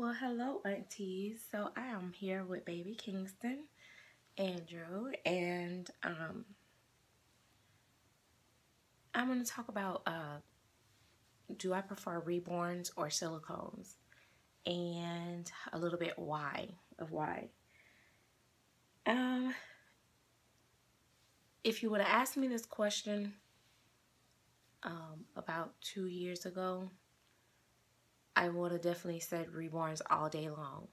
Well, hello, aunties. So I am here with baby Kingston, Andrew, and I'm going to talk about do I prefer reborns or silicones, and a little bit why. Um, if you would have asked me this question about 2 years ago, I would have definitely said reborns all day long.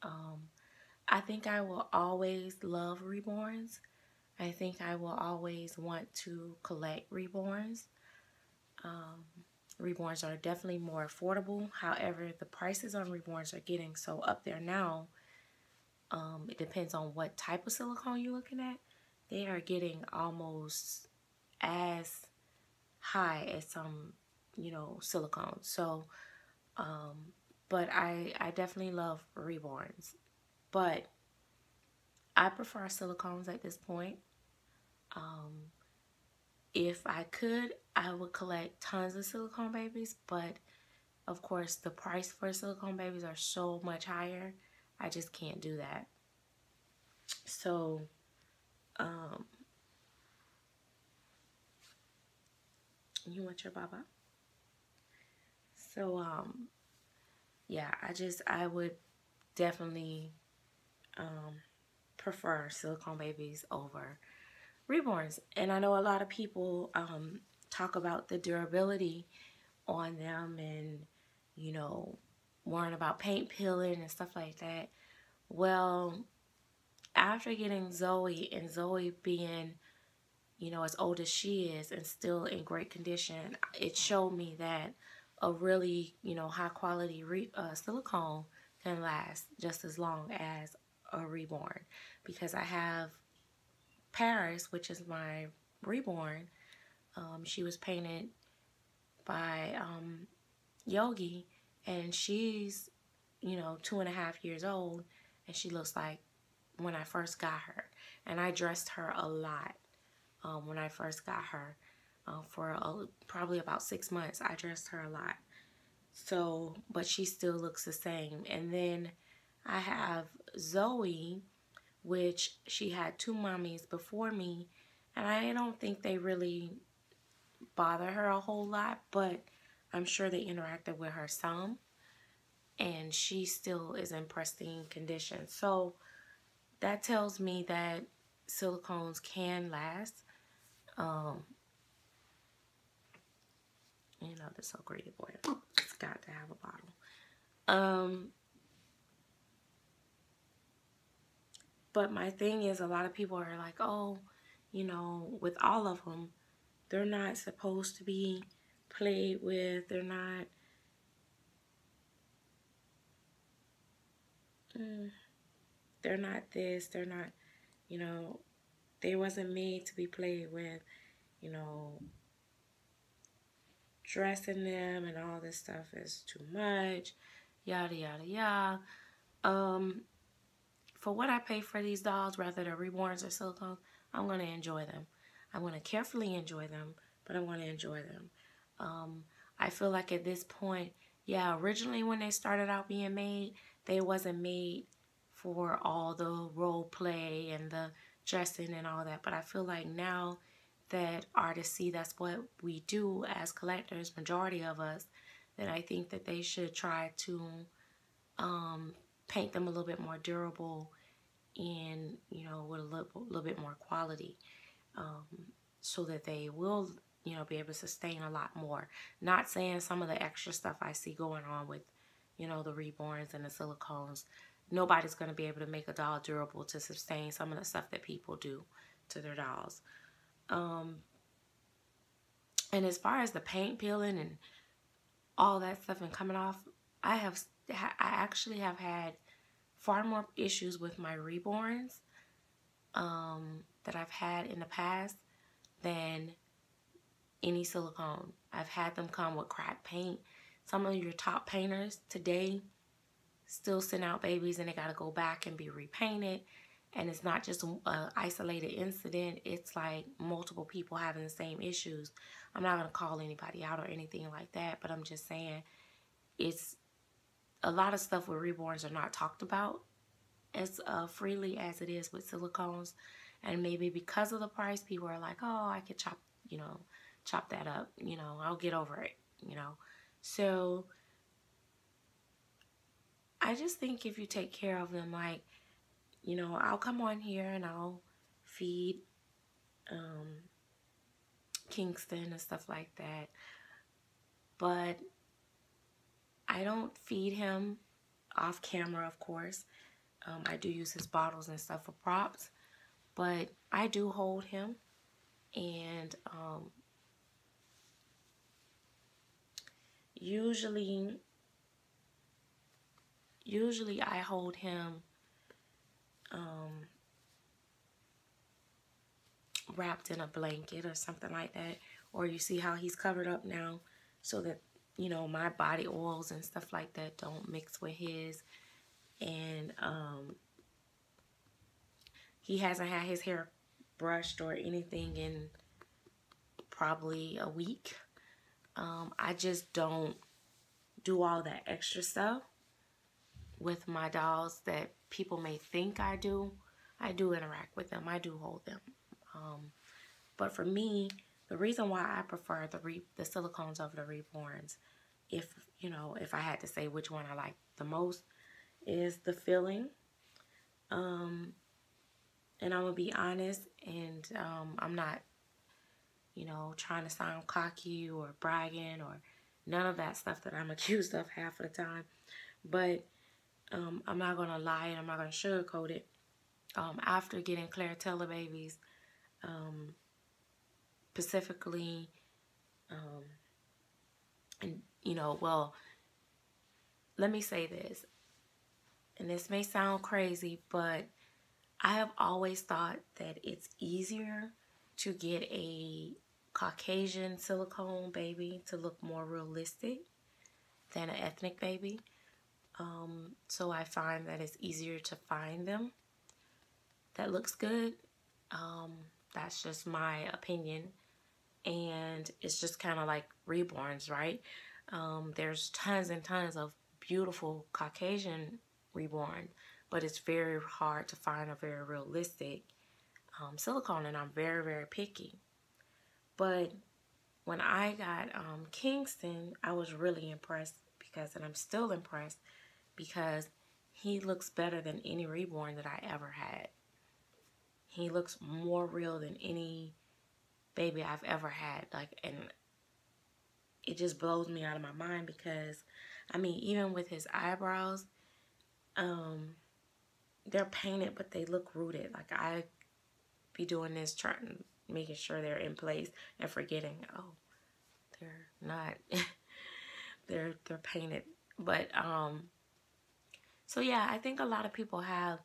Um, I think I will always love reborns. I think I will always want to collect reborns. Um, Reborns are definitely more affordable. However, the prices on reborns are getting so up there now. It depends on what type of silicone you're looking at. They are getting almost as high as some, silicone. So, but I definitely love reborns. But I prefer silicones at this point. Um, if I could, I would collect tons of silicone babies, but of course, the price for silicone babies are so much higher. I just can't do that. So, um, you want your baba? So, yeah, I would definitely um, prefer silicone babies over reborns. And I know a lot of people talk about the durability on them and, you know, worrying about paint peeling and stuff like that. Well, after getting Zoe and Zoe being, as old as she is and still in great condition, it showed me that a really, high quality silicone can last just as long as a reborn. Because I have Paris, which is my reborn. She was painted by Yogi, and she's, 2.5 years old, and she looks like when I first got her. And I dressed her a lot when I first got her. For probably about 6 months, I dressed her a lot. So, but she still looks the same. And then I have Zoe, which she had two mommies before me, and I don't think they really bother her a whole lot, but I'm sure they interacted with her some, and she still is in pristine condition. So that tells me that silicones can last. Um, this so greedy boy. It's got to have a bottle. But my thing is, a lot of people are like, oh, with all of them, they're not supposed to be played with. They're not. They're not this. They're not. They wasn't made to be played with. You know, dressing them and all this stuff is too much. Yada yada yada. For what I pay for these dolls, whether they're reborns or silicones, I'm going to enjoy them. I'm going to carefully enjoy them, but I'm going to enjoy them. I feel like at this point, yeah, originally when they started out being made, they wasn't made for all the role play and the dressing and all that. But I feel like now that artists see that's what we do as collectors, majority of us, that I think that they should try to paint them a little bit more durable and, with a little bit more quality, so that they will, be able to sustain a lot more. Not saying some of the extra stuff I see going on with, the reborns and the silicones, nobody's going to be able to make a doll durable to sustain some of the stuff that people do to their dolls. And as far as the paint peeling and all that stuff and coming off, I actually have had far more issues with my reborns that I've had in the past than any silicone. I've had them come with cracked paint. Some of your top painters today still send out babies and they got to go back and be repainted. And it's not just an isolated incident. It's like multiple people having the same issues. I'm not going to call anybody out or anything like that, but I'm just saying it's a lot of stuff with reborns are not talked about as freely as it is with silicones. And maybe because of the price, people are like, oh, I could chop, chop that up, I'll get over it. So I just think if you take care of them, like, I'll come on here and I'll feed Kingston and stuff like that. But I don't feed him off camera, of course. I do use his bottles and stuff for props. But I do hold him. And usually I hold him wrapped in a blanket or something like that. Or you see how he's covered up now so that, my body oils and stuff like that don't mix with his. And he hasn't had his hair brushed or anything in probably a week. I just don't do all that extra stuff with my dolls that people may think I do. I do interact with them. I do hold them. But for me, the reason why I prefer the silicones over the Reborns, if I had to say which one I like the most, is the feeling. And I'm going to be honest, and I'm not, trying to sound cocky or bragging or none of that stuff that I'm accused of half of the time. But I'm not going to lie and I'm not going to sugarcoat it. After getting Claritella babies, specifically, and well, let me say this, and this may sound crazy, but I have always thought that it's easier to get a Caucasian silicone baby to look more realistic than an ethnic baby. So I find that it's easier to find them that looks good. That's just my opinion. And it's just kind of like Reborns, right? There's tons and tons of beautiful Caucasian Reborn, but it's very hard to find a very realistic silicone, and I'm very, very picky. But when I got Kingston, I was really impressed and I'm still impressed because he looks better than any Reborn that I ever had. He looks more real than any baby I've ever had. And it just blows me out of my mind because, even with his eyebrows, they're painted, but they look rooted. Like, I be doing this, making sure they're in place and forgetting, oh, they're not, they're painted. But, so yeah, I think a lot of people have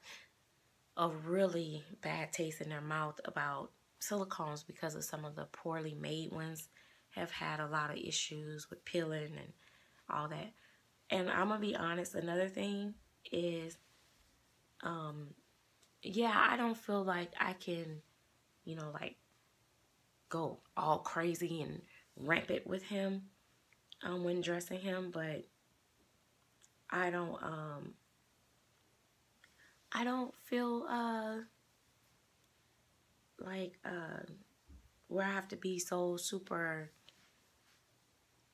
a really bad taste in their mouth about silicones because of some of the poorly made ones have had a lot of issues with peeling and all that. And I'm gonna be honest, another thing is, yeah, I don't feel like I can, go all crazy and rampant with him when dressing him, but I don't feel like where I have to be so super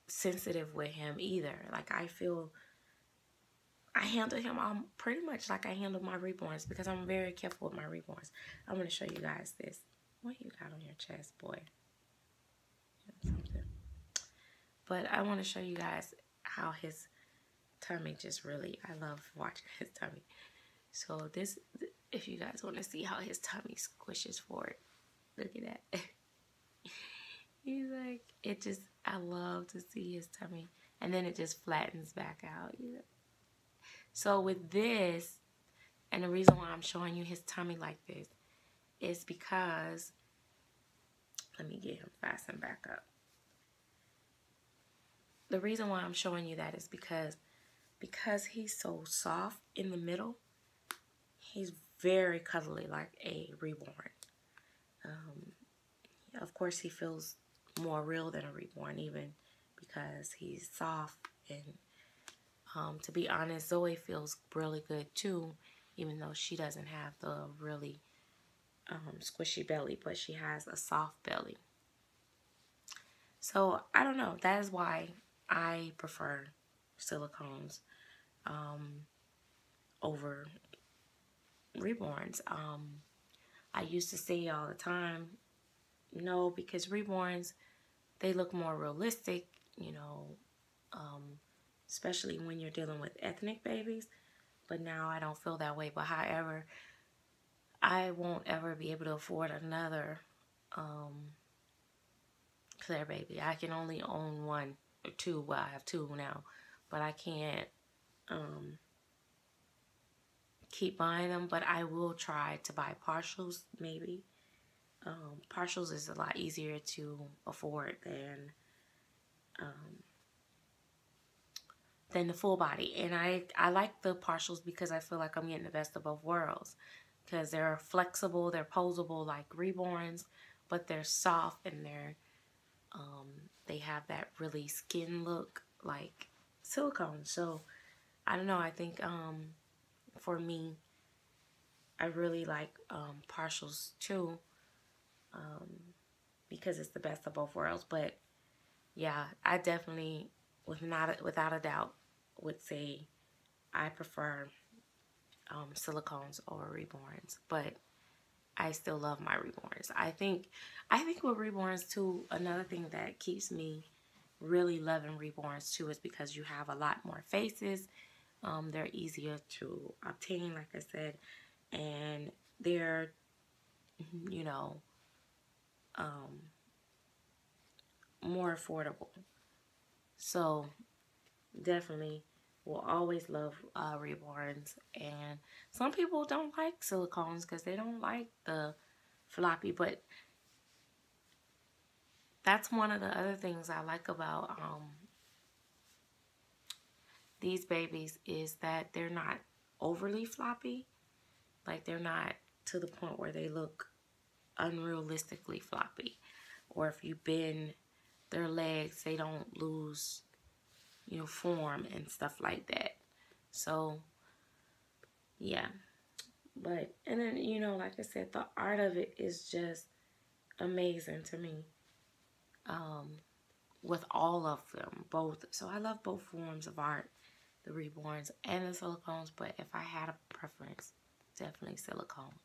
sensitive with him either. Like, I feel I handle him pretty much like I handle my Reborns because I'm very careful with my Reborns. I'm going to show you guys this. What you got on your chest, boy? Something. But I want to show you guys how his tummy just really, I love watching his tummy. So this, if you guys want to see how his tummy squishes forward, look at that. He's like, I love to see his tummy. And then it just flattens back out. So with this, and the reason why I'm showing you his tummy like this is because, let me get him fastened back up. The reason why I'm showing you that is because he's so soft in the middle, he's very cuddly like a Reborn. Of course, he feels more real than a Reborn, even because he's soft and To be honest, Zoe feels really good too, even though she doesn't have the really squishy belly, but she has a soft belly. So I don't know. That is why I prefer silicones over Reborns. I used to say all the time, no, because Reborns, they look more realistic, you know, especially when you're dealing with ethnic babies. But now I don't feel that way. But however, I won't ever be able to afford another Claire baby. I can only own one or two. Well, I have two now, but I can't keep buying them. But I will try to buy partials, maybe. Partials is a lot easier to afford than the full body. And I like the partials because I feel like I'm getting the best of both worlds. Because they're flexible, they're posable like Reborns, but they're soft and they have that really skin look like silicone. So I don't know, I think for me, I really like partials too, because it's the best of both worlds. But yeah, I definitely, without a doubt, would say I prefer silicones over Reborns. But I still love my Reborns. I think with Reborns too, another thing that keeps me really loving Reborns too is because you have a lot more faces. They're easier to obtain, like I said, and they're, you know, more affordable. So definitely will always love Reborns. And some people don't like silicones because they don't like the floppy, but that's one of the other things I like about these babies is that they're not overly floppy. Like, they're not to the point where they look unrealistically floppy. Or if you bend their legs, they don't lose, you know, form and stuff like that. So, yeah. But, and then, you know, like I said, the art of it is just amazing to me. With all of them, both. So I love both forms of art, the Reborns and the silicones. But if I had a preference, definitely silicone.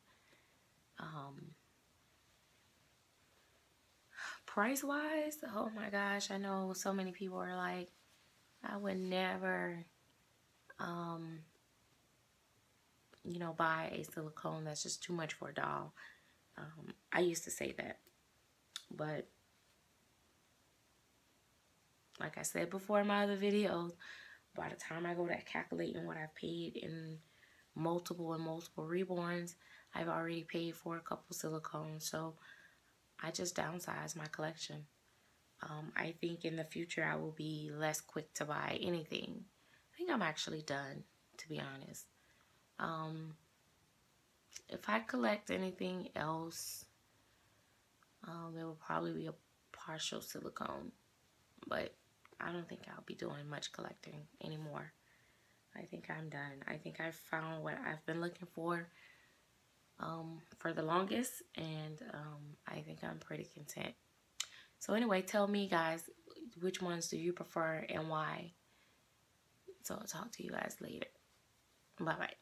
Price-wise, oh my gosh, I know so many people are like, I would never, you know, buy a silicone. That's just too much for a doll. I used to say that. But like I said before in my other videos, by the time I go to calculating what I've paid in multiple Reborns, I've already paid for a couple silicones. So I just downsized my collection. I think in the future I will be less quick to buy anything. I think I'm actually done, to be honest. If I collect anything else, it will probably be a partial silicone. But I don't think I'll be doing much collecting anymore. I think I'm done. I think I've found what I've been looking for the longest, and I think I'm pretty content. So anyway, tell me guys, which ones do you prefer and why? So I'll talk to you guys later. Bye-bye.